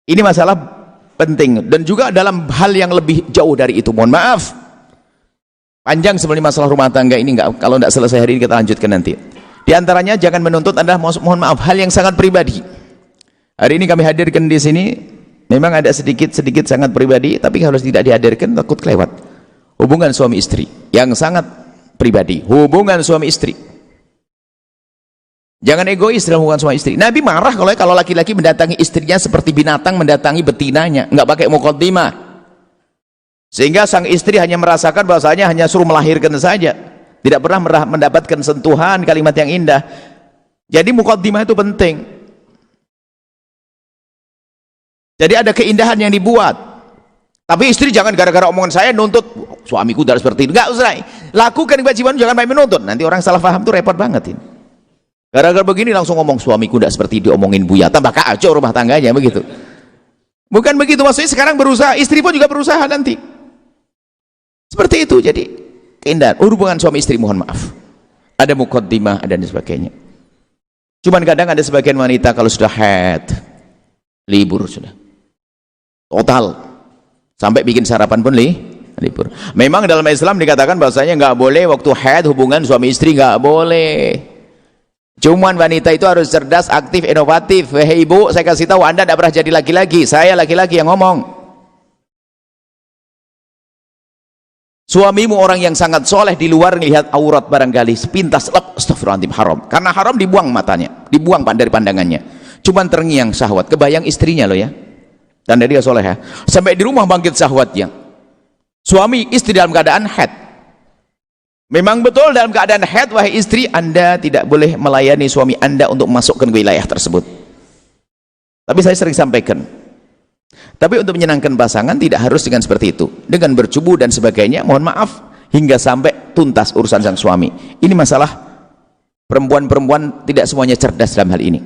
Ini masalah penting, dan juga dalam hal yang lebih jauh dari itu. Mohon maaf, panjang sebenarnya masalah rumah tangga ini, kalau tidak selesai hari ini kita lanjutkan nanti. Di antaranya jangan menuntut adalah, mohon maaf, hal yang sangat pribadi. Hari ini kami hadirkan di sini, memang ada sedikit sangat pribadi, tapi harus tidak dihadirkan takut kelewat. Hubungan suami istri yang sangat pribadi, hubungan suami istri. Jangan egois dalam hubungan suami istri. Nabi marah kalau laki-laki mendatangi istrinya seperti binatang mendatangi betinanya, nggak pakai muqaddimah, sehingga sang istri hanya merasakan bahwasanya hanya suruh melahirkan saja, tidak pernah mendapatkan sentuhan kalimat yang indah. Jadi muqaddimah itu penting. Jadi ada keindahan yang dibuat. Tapi istri jangan gara-gara omongan saya nuntut suamiku tidak seperti itu. Nggak usah, lakukan kewajiban, jangan main menuntut. Nanti orang salah paham tuh repot banget ini. Gara-gara begini langsung ngomong suamiku tidak seperti diomongin Buya, tambah kacau rumah tangganya, begitu. Bukan begitu, maksudnya sekarang berusaha, istri pun juga berusaha nanti. Seperti itu. Jadi keindahan hubungan suami istri, mohon maaf, ada muqaddimah, ada dan sebagainya. Cuman kadang ada sebagian wanita kalau sudah haid, libur sudah total, sampai bikin sarapan pun libur. Memang dalam Islam dikatakan bahwasanya nggak boleh waktu haid hubungan suami istri, nggak boleh. Cuman wanita itu harus cerdas, aktif, inovatif. Hei ibu, saya kasih tahu, Anda tidak pernah jadi laki-laki, saya laki-laki yang ngomong. Suamimu orang yang sangat soleh, di luar lihat aurat barangkali sepintas, astagfirullahaladzim, haram. Karena haram dibuang matanya, dibuang dari pandangannya. Cuman terngiang syahwat, kebayang istrinya loh ya, dan dia soleh ya, sampai di rumah bangkit syahwatnya. Suami istri dalam keadaan haid. Memang betul dalam keadaan haid, wahai istri, Anda tidak boleh melayani suami Anda untuk masukkan ke wilayah tersebut. Tapi saya sering sampaikan, tapi untuk menyenangkan pasangan tidak harus dengan seperti itu, dengan bercubu dan sebagainya, mohon maaf, hingga sampai tuntas urusan sang suami. Ini masalah perempuan-perempuan tidak semuanya cerdas dalam hal ini.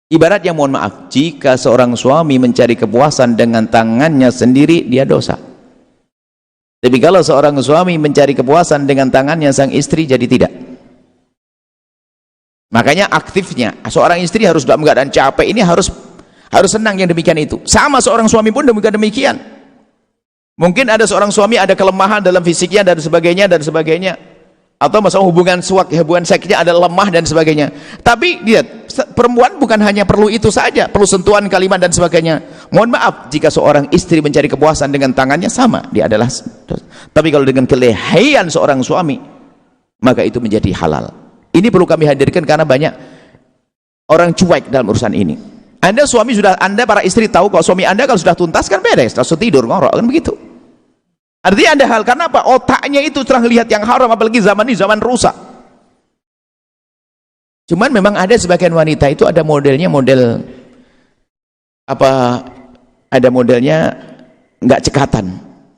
Ibaratnya, mohon maaf, jika seorang suami mencari kepuasan dengan tangannya sendiri, dia dosa. Tapi kalau seorang suami mencari kepuasan dengan tangannya sang istri, jadi tidak. Makanya aktifnya seorang istri harus dalam keadaan capek ini harus senang yang demikian itu. Sama seorang suami pun demikian. Mungkin ada seorang suami ada kelemahan dalam fisiknya dan sebagainya, atau masalah hubungan seksnya ada lemah dan sebagainya. Tapi lihat, perempuan bukan hanya perlu itu saja, perlu sentuhan kalimat dan sebagainya. Mohon maaf, jika seorang istri mencari kepuasan dengan tangannya, sama, dia adalah. Tapi kalau dengan kelehian seorang suami, maka itu menjadi halal. Ini perlu kami hadirkan karena banyak orang cuek dalam urusan ini. Anda para istri tahu kalau suami Anda kalau sudah tuntas kan beres, langsung tidur ngorok kan begitu. Artinya ada hal, karena apa? Otaknya itu terang lihat yang haram, apalagi zaman ini zaman rusak. Cuman memang ada sebagian wanita itu ada modelnya, ada modelnya nggak cekatan.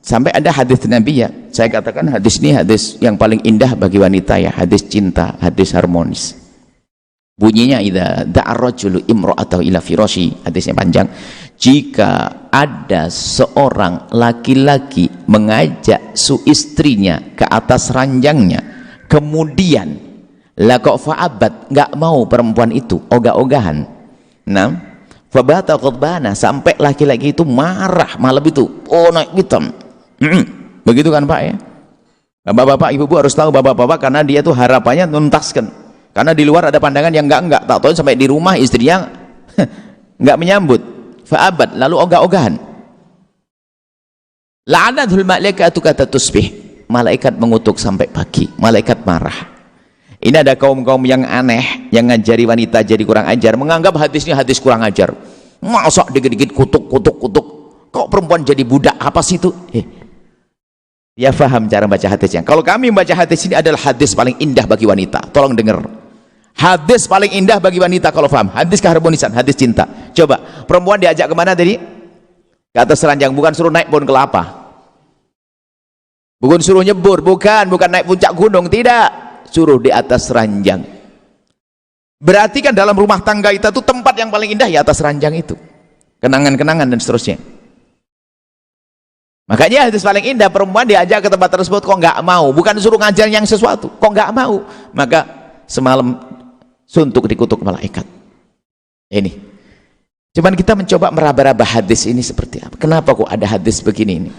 Sampai ada hadis Nabi ya, saya katakan hadis ini hadis yang paling indah bagi wanita ya, hadis cinta, hadis harmonis. Bunyinya idza da'a rajulu imra'atahu ila firashi, hadisnya panjang. Jika ada seorang laki-laki mengajak istrinya ke atas ranjangnya, kemudian la kok fa'abat, nggak mau perempuan itu, ogah-ogahan. Nah, fabata ghadbana, sampai laki-laki itu marah malam itu, oh naik hitam. Begitu kan Pak ya? Bapak-bapak, ibu-ibu harus tahu, bapak-bapak, karena dia tuh harapannya tuntaskan. Karena di luar ada pandangan yang enggak, tak tahu sampai di rumah istrinya enggak menyambut. Fa'abad, lalu ogah-ogahan. La'anatul malaikatu kata tusbih, malaikat mengutuk sampai pagi, malaikat marah. Ini ada kaum-kaum yang aneh, yang ngajari wanita jadi kurang ajar, menganggap hadisnya hadis kurang ajar. Masa dikit-dikit kutuk, kok perempuan jadi budak, apa sih itu? Ya faham cara baca hadisnya. Kalau kami membaca hadis ini adalah hadis paling indah bagi wanita. Tolong dengar. Hadis paling indah bagi wanita kalau faham. Hadis keharmonisan, hadis cinta. Coba, perempuan diajak kemana tadi? Ke atas ranjang, bukan suruh naik pohon kelapa. Bukan suruh nyebur, bukan naik puncak gunung, tidak. Suruh di atas ranjang. Berarti kan dalam rumah tangga itu tuh tempat yang paling indah ya atas ranjang itu. Kenangan-kenangan dan seterusnya. Makanya hadis paling indah, perempuan diajak ke tempat tersebut kok nggak mau, bukan suruh ngajar yang sesuatu, kok nggak mau, maka semalam suntuk dikutuk malaikat. Ini Cuman kita mencoba meraba-raba hadis ini seperti apa. Kenapa kok ada hadis begini ini?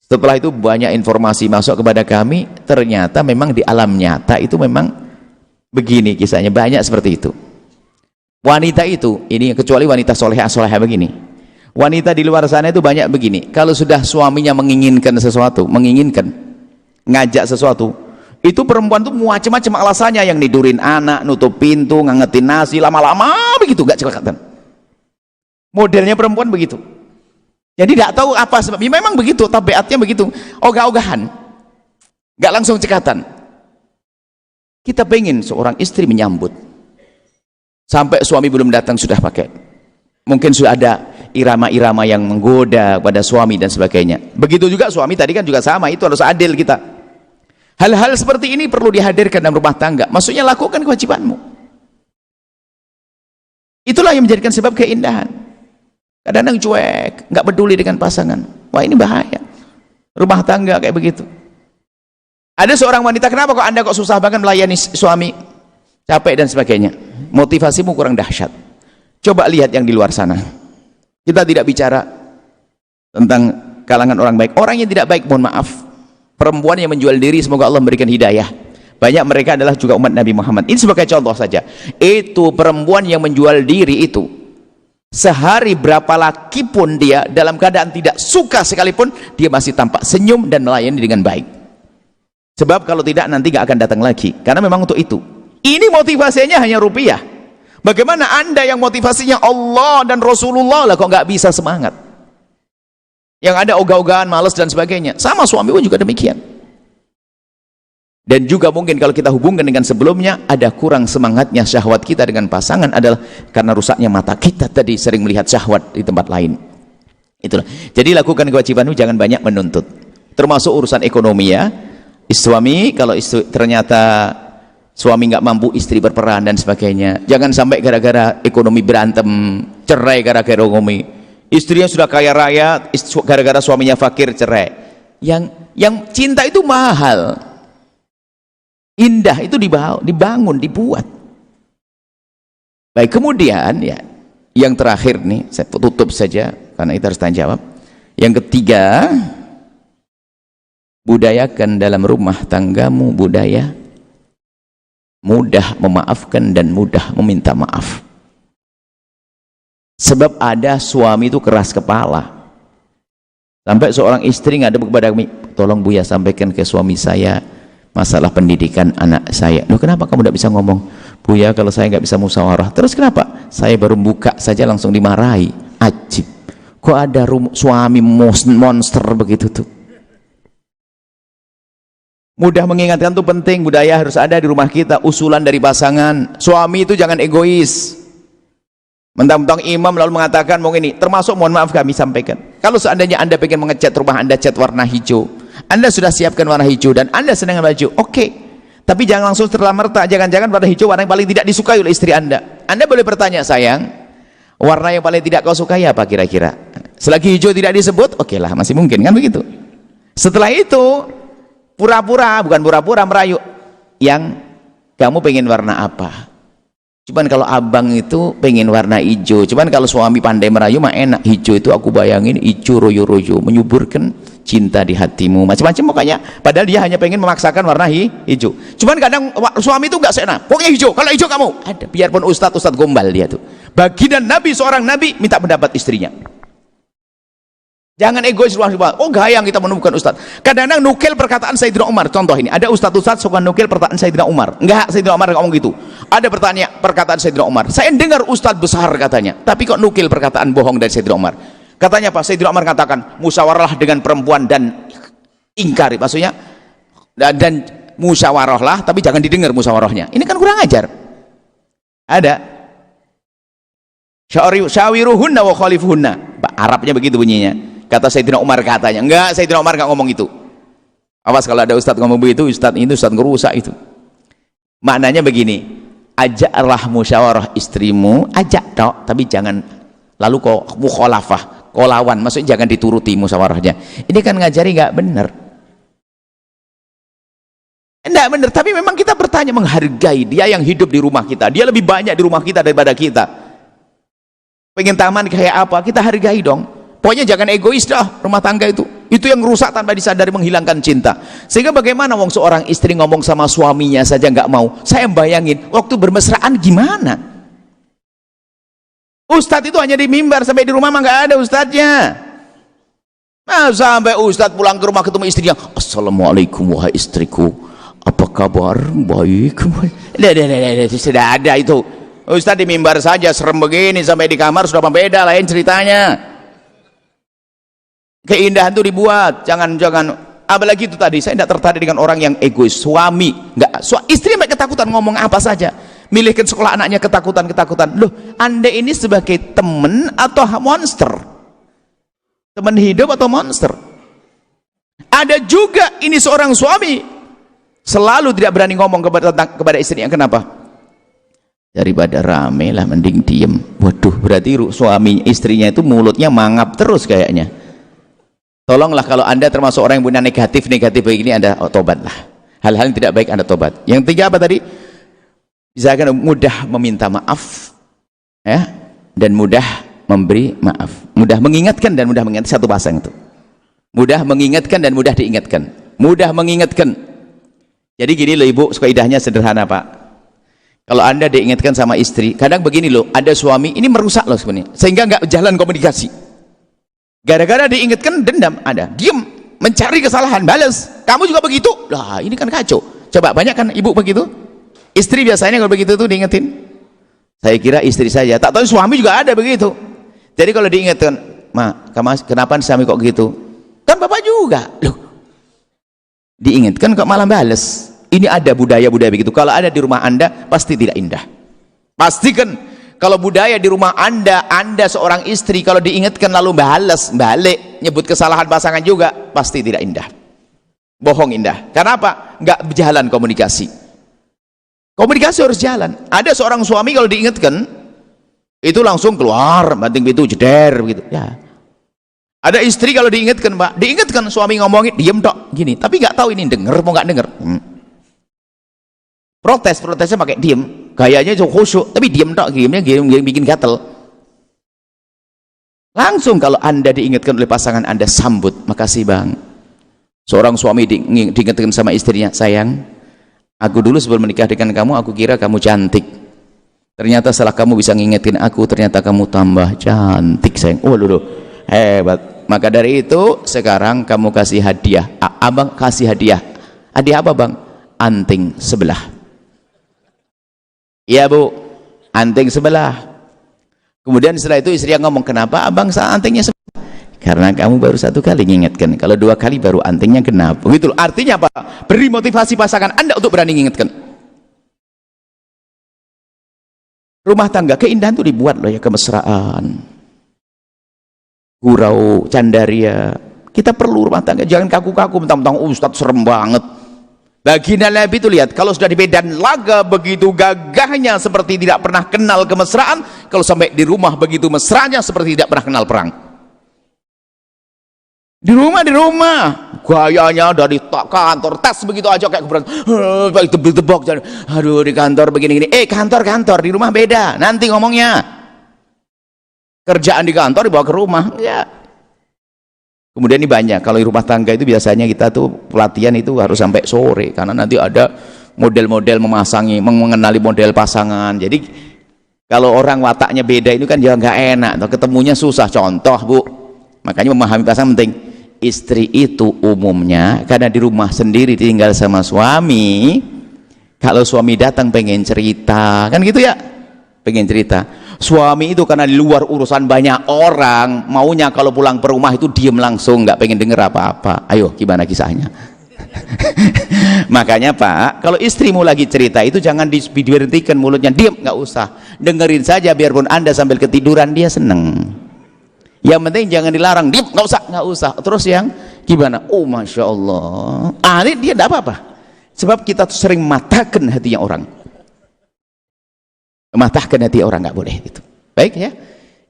Setelah itu banyak informasi masuk kepada kami, ternyata memang di alam nyata itu memang begini kisahnya, banyak seperti itu. Wanita itu, ini kecuali wanita solehah begini. Wanita di luar sana itu banyak begini. Kalau sudah suaminya menginginkan sesuatu, ngajak sesuatu, itu perempuan tuh macam-macam alasannya, yang nidurin anak, nutup pintu, ngangetin nasi, lama-lama begitu, gak celakatan. Modelnya perempuan begitu. Jadi tidak tahu apa sebabnya, memang begitu, tabiatnya begitu, ogah-ogahan, gak langsung cekatan. Kita pengen seorang istri menyambut, sampai suami belum datang sudah pakai, mungkin sudah ada irama-irama yang menggoda pada suami dan sebagainya. Begitu juga suami tadi kan juga sama, itu harus adil kita. Hal-hal seperti ini perlu dihadirkan dalam rumah tangga. Maksudnya lakukan kewajibanmu. Itulah yang menjadikan sebab keindahan. Kadang-kadang cuek, nggak peduli dengan pasangan. Wah, ini bahaya. Rumah tangga kayak begitu. Ada seorang wanita, kenapa kok anda kok susah banget melayani suami, capek dan sebagainya? Motivasimu kurang dahsyat. Coba lihat yang di luar sana. Kita tidak bicara tentang kalangan orang baik. Orang yang tidak baik, mohon maaf, perempuan yang menjual diri, semoga Allah memberikan hidayah. Banyak mereka adalah juga umat Nabi Muhammad. Ini sebagai contoh saja. Itu perempuan yang menjual diri itu, sehari berapa laki pun dia dalam keadaan tidak suka sekalipun, dia masih tampak senyum dan melayani dengan baik. Sebab kalau tidak nanti gak akan datang lagi, karena memang untuk itu. Ini motivasinya hanya rupiah. Bagaimana anda yang motivasinya Allah dan Rasulullah lah kok gak bisa semangat? Yang ada ogah-ogahan, malas dan sebagainya. Sama suami pun juga demikian. Dan juga mungkin kalau kita hubungkan dengan sebelumnya, ada kurang semangatnya syahwat kita dengan pasangan adalah karena rusaknya mata kita tadi, sering melihat syahwat di tempat lain. Itulah. Jadi lakukan kewajibanmu, jangan banyak menuntut. Termasuk urusan ekonomi ya. Suami, kalau ternyata suami nggak mampu, istri berperan dan sebagainya. Jangan sampai gara-gara ekonomi berantem, cerai gara-gara ekonomi. Istrinya sudah kaya raya, gara-gara suaminya fakir, cerai. Yang cinta itu mahal. Indah itu dibangun, dibuat. Baik, kemudian ya, yang terakhir nih, saya tutup saja karena itu harus tanya jawab. Yang ketiga, budayakan dalam rumah tanggamu budaya mudah memaafkan dan mudah meminta maaf. Sebab ada suami itu keras kepala. Sampai seorang istri ngadep kepada kami, tolong Buya sampaikan ke suami saya masalah pendidikan anak saya. Loh, kenapa kamu tidak bisa ngomong? Buya, kalau saya nggak bisa musyawarah. Terus kenapa? Saya baru buka saja langsung dimarahi. Ajib. Kok ada suami monster begitu tuh? Mudah mengingatkan itu penting. Budaya harus ada di rumah kita. Usulan dari pasangan. Suami itu jangan egois. Mentang-mentang imam lalu mengatakan mau ini. Termasuk mohon maaf kami sampaikan. Kalau seandainya anda pengen mengecat rumah anda cat warna hijau, anda sudah siapkan warna hijau dan anda senang dengan baju, oke. Tapi jangan langsung serta-merta. Jangan-jangan warna hijau warna yang paling tidak disukai oleh istri anda. Anda boleh bertanya, sayang, warna yang paling tidak kau sukai apa kira-kira? Selagi hijau tidak disebut, oke lah, masih mungkin kan begitu. Setelah itu pura-pura, bukan pura-pura, merayu, yang kamu pengen warna apa? Cuman kalau abang itu pengen warna hijau. Cuman kalau suami pandai merayu mah enak. Hijau itu aku bayangin hijau royo-royo, menyuburkan cinta di hatimu, macam-macam pokoknya. Padahal dia hanya pengen memaksakan warna hijau. Cuman kadang suami itu nggak seenak, pokoknya hijau, kalau hijau kamu ada. Biarpun ustadz gombal dia tuh. Baginda Nabi, seorang Nabi minta pendapat istrinya. Jangan egois ruang-ruang. Oh gayang kita menemukan ustaz. Kadang-kadang nukil perkataan Sayyidina Umar. Contoh ini, ada ustaz-ustaz suka nukil perkataan Sayyidina Umar. Enggak, Sayyidina Umar ngomong gitu. Ada perkataan Sayyidina Umar. Saya dengar ustaz besar katanya, tapi kok nukil perkataan bohong dari Sayyidina Umar. Katanya apa? Sayyidina Umar katakan, musyawarah dengan perempuan dan ingkari. Maksudnya, dan musyawarahlah, tapi jangan didengar musyawarahnya. Ini kan kurang ajar. Ada. Syawiruhunna wa khalifuhunna. Arabnya begitu bunyinya. Kata Sayyidina Umar katanya. Enggak, Sayyidina Umar enggak ngomong itu. Awas kalau ada ustadz ngomong begitu, ustadz ngerusak itu. Maknanya begini, ajaklah musyawarah istrimu, ajak tok, tapi jangan lalu kau mukhalafah, kau lawan, maksudnya jangan dituruti musyawarahnya. Ini kan ngajari enggak benar. Enggak benar, tapi memang kita bertanya, menghargai dia yang hidup di rumah kita. Dia lebih banyak di rumah kita daripada kita. pengen taman kayak apa, kita hargai dong. Pokoknya jangan egois dah rumah tangga itu yang rusak tanpa disadari, menghilangkan cinta. Sehingga bagaimana wong seorang istri ngomong sama suaminya saja nggak mau, saya bayangin waktu bermesraan gimana. Ustadz itu hanya di mimbar, sampai di rumah mah nggak ada ustadznya. Nah, sampai ustadz pulang ke rumah ketemu istrinya, assalamualaikum wahai istriku, apa kabar? Baik. Sudah ada itu. Ustadz di mimbar saja serem begini, sampai di kamar sudah beda, lain ceritanya. Keindahan itu dibuat, jangan apalagi itu tadi, saya tidak tertarik dengan orang yang egois. Suami istri sampai ketakutan ngomong apa saja, milihkan sekolah anaknya ketakutan. Loh, Anda ini sebagai teman atau monster? Teman hidup atau monster? Ada juga ini seorang suami selalu tidak berani ngomong kepada istrinya. Kenapa? Daripada rame lah mending diem. Waduh, berarti suami istrinya itu mulutnya mangap terus kayaknya. Tolonglah kalau Anda termasuk orang yang punya negatif begini, Anda tobatlah. Hal-hal yang tidak baik Anda tobat. Yang tiga apa tadi? Misalkan mudah meminta maaf, ya, dan mudah memberi maaf. Mudah mengingatkan dan mudah mengingatkan, satu pasang itu. Mudah mengingatkan dan mudah diingatkan. Mudah mengingatkan. Jadi gini loh Ibu, kaidahnya sederhana Pak. Kalau Anda diingatkan sama istri, kadang begini loh, ada suami ini merusak loh sebenarnya, sehingga nggak jalan komunikasi. Gara-gara diingatkan dendam, ada diem, mencari kesalahan, balas. Kamu juga begitu? Lah ini kan kacau. Coba banyak kan ibu begitu? Istri biasanya kalau begitu tuh diingetin. Saya kira istri saja, tak tahu suami juga ada begitu. Jadi kalau diingatkan, Ma, kenapa suami kok gitu? Kan bapak juga. Loh, diingatkan kok malah balas. Ini ada budaya-budaya begitu. Kalau ada di rumah Anda pasti tidak indah. Pastikan. Kalau budaya di rumah Anda seorang istri kalau diingatkan lalu balik nyebut kesalahan pasangan juga, pasti tidak indah, bohong indah. Karena apa? Nggak berjalan komunikasi harus jalan. Ada seorang suami kalau diingatkan itu langsung keluar banting pintu jeder begitu ya. Ada istri kalau diingatkan Pak, diingatkan suami ngomongin diem tok gini, tapi nggak tahu ini denger mau nggak denger. Protesnya pakai diem, gayanya itu khusyuk tapi diem tok, diemnya bikin gatel. Langsung kalau Anda diingatkan oleh pasangan Anda, sambut, makasih Bang. Seorang suami diingatkan sama istrinya, sayang, aku dulu sebelum menikah dengan kamu aku kira kamu cantik, ternyata setelah kamu bisa ngingetin aku, ternyata kamu tambah cantik sayang. Oh loh, hebat. Maka dari itu sekarang kamu kasih hadiah. Abang kasih hadiah apa Bang? Anting sebelah. Iya Bu, anting sebelah. Kemudian setelah itu istri yang ngomong, kenapa abang antingnya sebelah? Karena kamu baru satu kali ngingetkan, kalau dua kali baru antingnya kenapa? Begitu. Artinya apa? Beri motivasi pasangan Anda untuk berani ngingetkan. Rumah tangga keindahan itu dibuat loh ya, kemesraan, gurau, candaria. Kita perlu rumah tangga, jangan kaku-kaku mentang-mentang Ustadz serem banget. Baginda Nabi itu lihat, kalau sudah di medan laga begitu gagahnya seperti tidak pernah kenal kemesraan, kalau sampai di rumah begitu mesranya seperti tidak pernah kenal perang. Di rumah gayanya dari kantor, tas begitu aja kayak keberan, itu tebak, aduh di kantor begini-gini. Kantor di rumah beda, nanti ngomongnya. Kerjaan di kantor dibawa ke rumah, ya. Kemudian ini banyak, kalau di rumah tangga itu biasanya kita tuh pelatihan itu harus sampai sore, karena nanti ada model-model mengenali model pasangan. Jadi kalau orang wataknya beda itu kan juga nggak enak, ketemunya susah. Contoh Bu, makanya memahami pasangan penting. Istri itu umumnya karena di rumah sendiri tinggal sama suami, kalau suami datang pengen cerita, kan gitu ya, pengen cerita. Suami itu karena di luar urusan banyak orang, maunya kalau pulang ke rumah itu diem langsung, nggak pengen denger apa-apa. Ayo gimana kisahnya? Makanya Pak, kalau istrimu lagi cerita itu jangan diberhentikan mulutnya, diem, nggak usah, dengerin saja, biarpun Anda sambil ketiduran dia seneng. Yang penting jangan dilarang, diem, nggak usah. Terus yang gimana? Oh Masya Allah, ini dia tidak apa-apa, sebab kita tuh sering mematahkan hatinya orang. Mematahkan hati orang nggak boleh itu. Baik ya,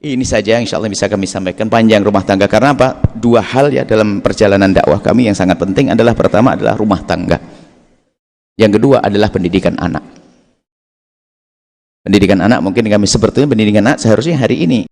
ini saja insya Allah bisa kami sampaikan. Panjang rumah tangga karena apa? Dua hal ya dalam perjalanan dakwah kami yang sangat penting adalah, pertama adalah rumah tangga, yang kedua adalah pendidikan anak. Pendidikan anak mungkin kami sebetulnya pendidikan anak seharusnya hari ini